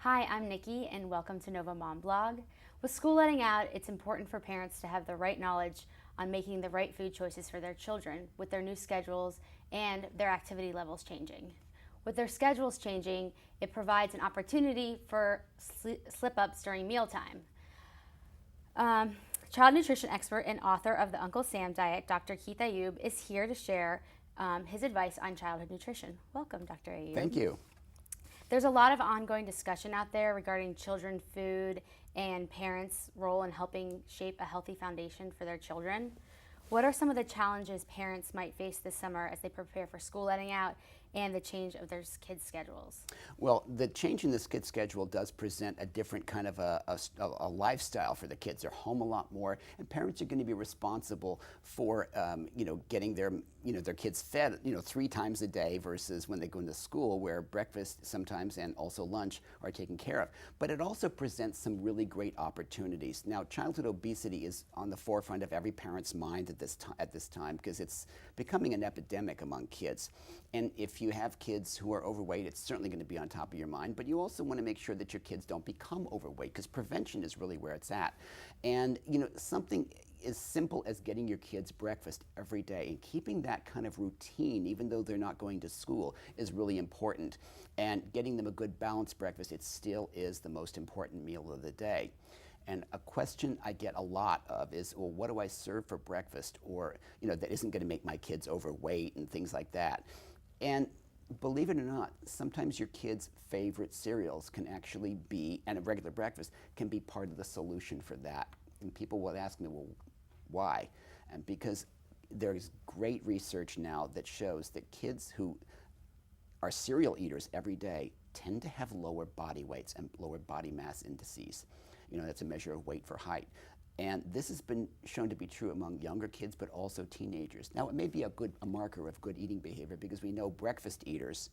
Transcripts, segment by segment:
Hi, I'm Nikki, and welcome to Nova Mom Blog. With school letting out, it's important for parents to have the right knowledge on making the right food choices for their children with their new schedules and their activity levels changing. With their schedules changing, it provides an opportunity for slip ups during mealtime. Child nutrition expert and author of the Uncle Sam Diet, Dr. Keith Ayoob, is here to share his advice on childhood nutrition. Welcome, Dr. Ayoob. Thank you. There's a lot of ongoing discussion out there regarding children food and parents' role in helping shape a healthy foundation for their children. What are some of the challenges parents might face this summer as they prepare for school letting out and the change of their kids' schedules? Well, the change in this kid's schedule does present a different kind of a lifestyle for the kids. They're home a lot more, and parents are going to be responsible for getting their kids fed 3 times a day versus when they go into school where breakfast sometimes and also lunch are taken care of. But it also presents some really great opportunities. Now, childhood obesity is on the forefront of every parent's mind at this time because it's becoming an epidemic among kids. And if you have kids who are overweight, it's certainly going to be on top of your mind, but you also want to make sure that your kids don't become overweight because prevention is really where it's at. And something as simple as getting your kids breakfast every day and keeping that kind of routine, even though they're not going to school, is really important. And getting them a good balanced breakfast, it still is the most important meal of the day. And a question I get a lot of is, well, what do I serve for breakfast? Or, that isn't going to make my kids overweight and things like that. And believe it or not, sometimes your kids' favorite cereals can actually be, and a regular breakfast can be part of the solution for that. And people will ask me, well, why? And because there's great research now that shows that kids who are cereal eaters every day tend to have lower body weights and lower body mass indices. That's a measure of weight for height. And this has been shown to be true among younger kids, but also teenagers. Now, it may be a marker of good eating behavior because we know breakfast eaters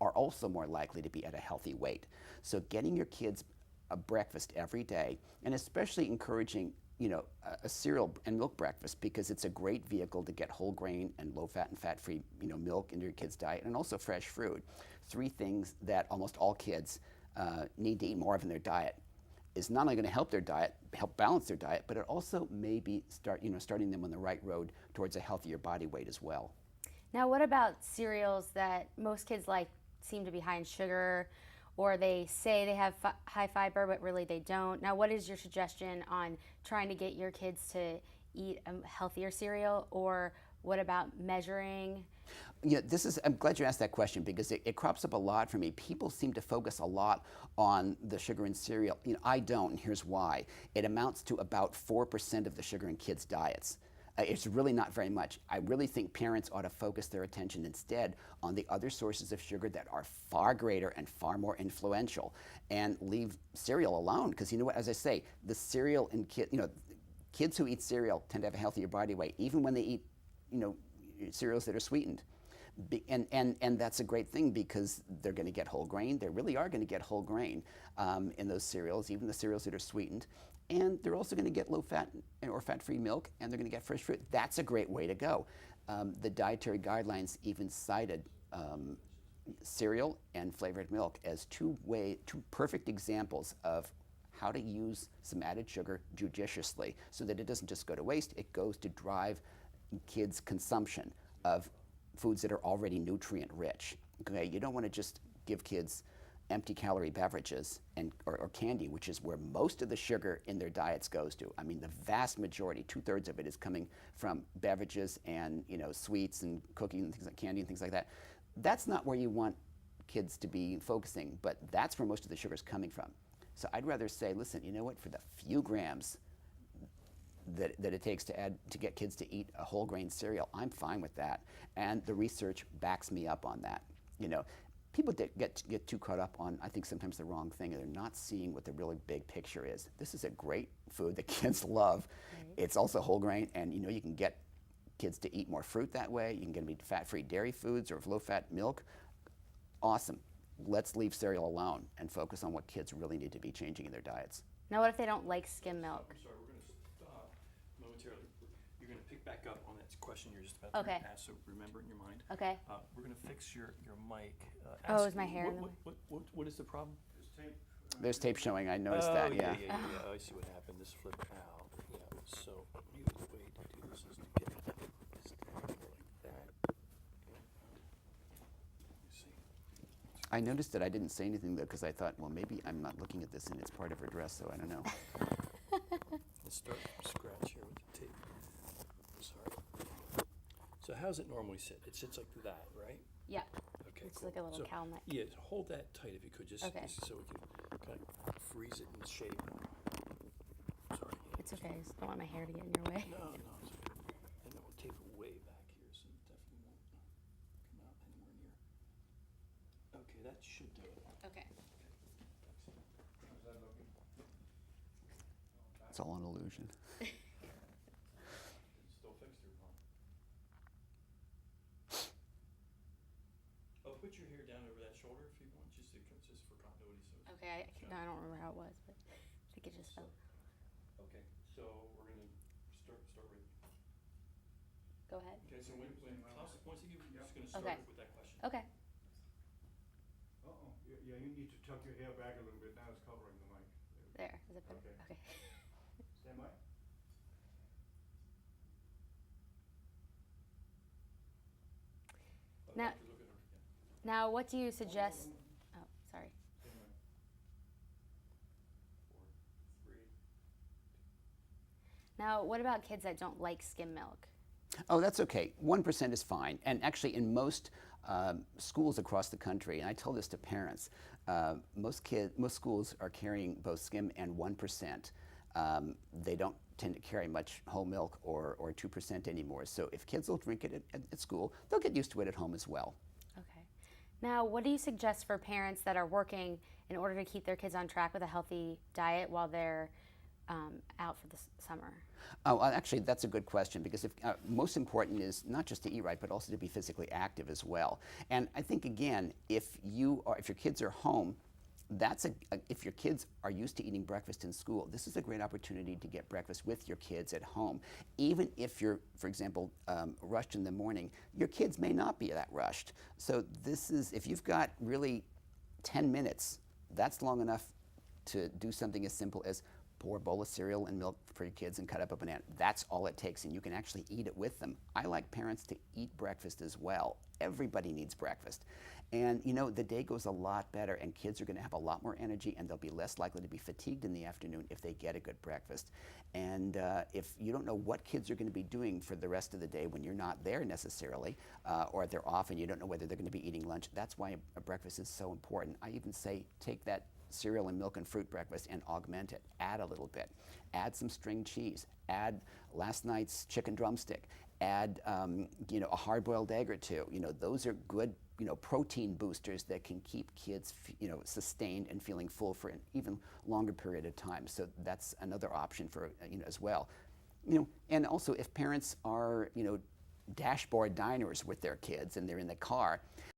are also more likely to be at a healthy weight. So getting your kids a breakfast every day, and especially encouraging a cereal and milk breakfast because it's a great vehicle to get whole grain and low fat and fat free milk into your kids' diet, and also fresh fruit. 3 things that almost all kids need to eat more of in their diet is not only going to help balance their diet, but it also maybe starting them on the right road towards a healthier body weight as well. Now, what about cereals that most kids like seem to be high in sugar, or they say they have high fiber, but really they don't? Now, what is your suggestion on trying to get your kids to eat a healthier cereal, or what about measuring? I'm glad you asked that question because it crops up a lot for me. People seem to focus a lot on the sugar in cereal. I don't, and here's why. It amounts to about 4% of the sugar in kids' diets. It's really not very much. I really think parents ought to focus their attention instead on the other sources of sugar that are far greater and far more influential, and leave cereal alone. Because you know what, as I say, the cereal in kids who eat cereal tend to have a healthier body weight, even when they eat, cereals that are sweetened. And that's a great thing because they're going to get whole grain. They really are going to get whole grain in those cereals, even the cereals that are sweetened. And they're also going to get low fat or fat-free milk, and they're going to get fresh fruit. That's a great way to go. The dietary guidelines even cited cereal and flavored milk as two perfect examples of how to use some added sugar judiciously so that it doesn't just go to waste, it goes to drive kids' consumption of foods that are already nutrient rich. Okay, you don't want to just give kids empty calorie beverages or candy, which is where most of the sugar in their diets goes to. I mean, the vast majority, 2/3 of it, is coming from beverages and sweets and cookies and things like candy and things like that. That's not where you want kids to be focusing, but that's where most of the sugar is coming from. So I'd rather say, listen, you know what? For the few grams that it takes to get kids to eat a whole grain cereal, I'm fine with that, and the research backs me up on that. People get too caught up on, I think, sometimes the wrong thing, and they're not seeing what the really big picture is. This is a great food that kids love. Right. It's also whole grain, and you can get kids to eat more fruit that way. You can get them to eat fat-free dairy foods or low-fat milk. Awesome. Let's leave cereal alone and focus on what kids really need to be changing in their diets. Now, what if they don't like skim milk? I'm sorry, we're going to stop momentarily. You're going to pick back up on that question you're just about Okay. to ask, so remember it in your mind. Okay. We're going to fix your mic. Is my hair in the way? What is the problem? Just take There's tape showing. I noticed that. Yeah. Yeah. I see what happened. This flipped out. Yeah. So maybe the way to do this is to get this down like that. You see. I noticed that I didn't say anything though because I thought, well, maybe I'm not looking at this and it's part of her dress, so I don't know. Let's start from scratch here with the tape. Sorry. So how's it normally sit? It sits like that, right? Yeah. Okay, It's cool. like a little cow neck. Yeah, hold that tight if you could, just Okay. so we can kind of freeze it in shape. Sorry. It's okay. I just don't want my hair to get in your way. No, it's okay. And then we'll tape it way back here, so it definitely won't come out anywhere near. Okay, that should do it. Okay. It's all an illusion. It's still fixed here, Paul. Oh, put your hair down over that shoulder if you want, just for continuity. So it's Okay. shown. I don't remember how it was, but I think it just fell. Okay, so we're gonna start with. Go ahead. Okay, so once you we're just gonna start Okay. with that question. Okay. Uh-oh, yeah, you need to tuck your hair back a little bit, now it's covering the mic. There. Is it better? Okay. Okay. Stand by. Now- Doctor, look at her. Yeah. Now, what do you suggest? Oh, sorry. Stand by. 4, 3. Now, what about kids that don't like skim milk? Oh, that's okay. 1% is fine. And actually, in most schools across the country, and I tell this to parents, most schools are carrying both skim and 1%. They don't tend to carry much whole milk or 2% anymore. So if kids will drink it at school, they'll get used to it at home as well. Okay. Now, what do you suggest for parents that are working in order to keep their kids on track with a healthy diet while they're out for the summer? Oh, actually, that's a good question because most important is not just to eat right, but also to be physically active as well. And I think again, if your kids are home, if your kids are used to eating breakfast in school, this is a great opportunity to get breakfast with your kids at home. Even if you're, for example, rushed in the morning, your kids may not be that rushed. So if you've got really 10 minutes, that's long enough to do something as simple as pour a bowl of cereal and milk for your kids and cut up a banana. That's all it takes, and you can actually eat it with them. I like parents to eat breakfast as well. Everybody needs breakfast. And the day goes a lot better, and kids are going to have a lot more energy, and they'll be less likely to be fatigued in the afternoon if they get a good breakfast. And if you don't know what kids are going to be doing for the rest of the day when you're not there necessarily, or they're off and you don't know whether they're going to be eating lunch, that's why a breakfast is so important. I even say take that cereal and milk and fruit breakfast and augment it. Add a little bit. Add some string cheese. Add last night's chicken drumstick. Add a hard-boiled egg or two. Those are good protein boosters that can keep kids sustained and feeling full for an even longer period of time. So that's another option for as well. And also if parents are dashboard diners with their kids and they're in the car,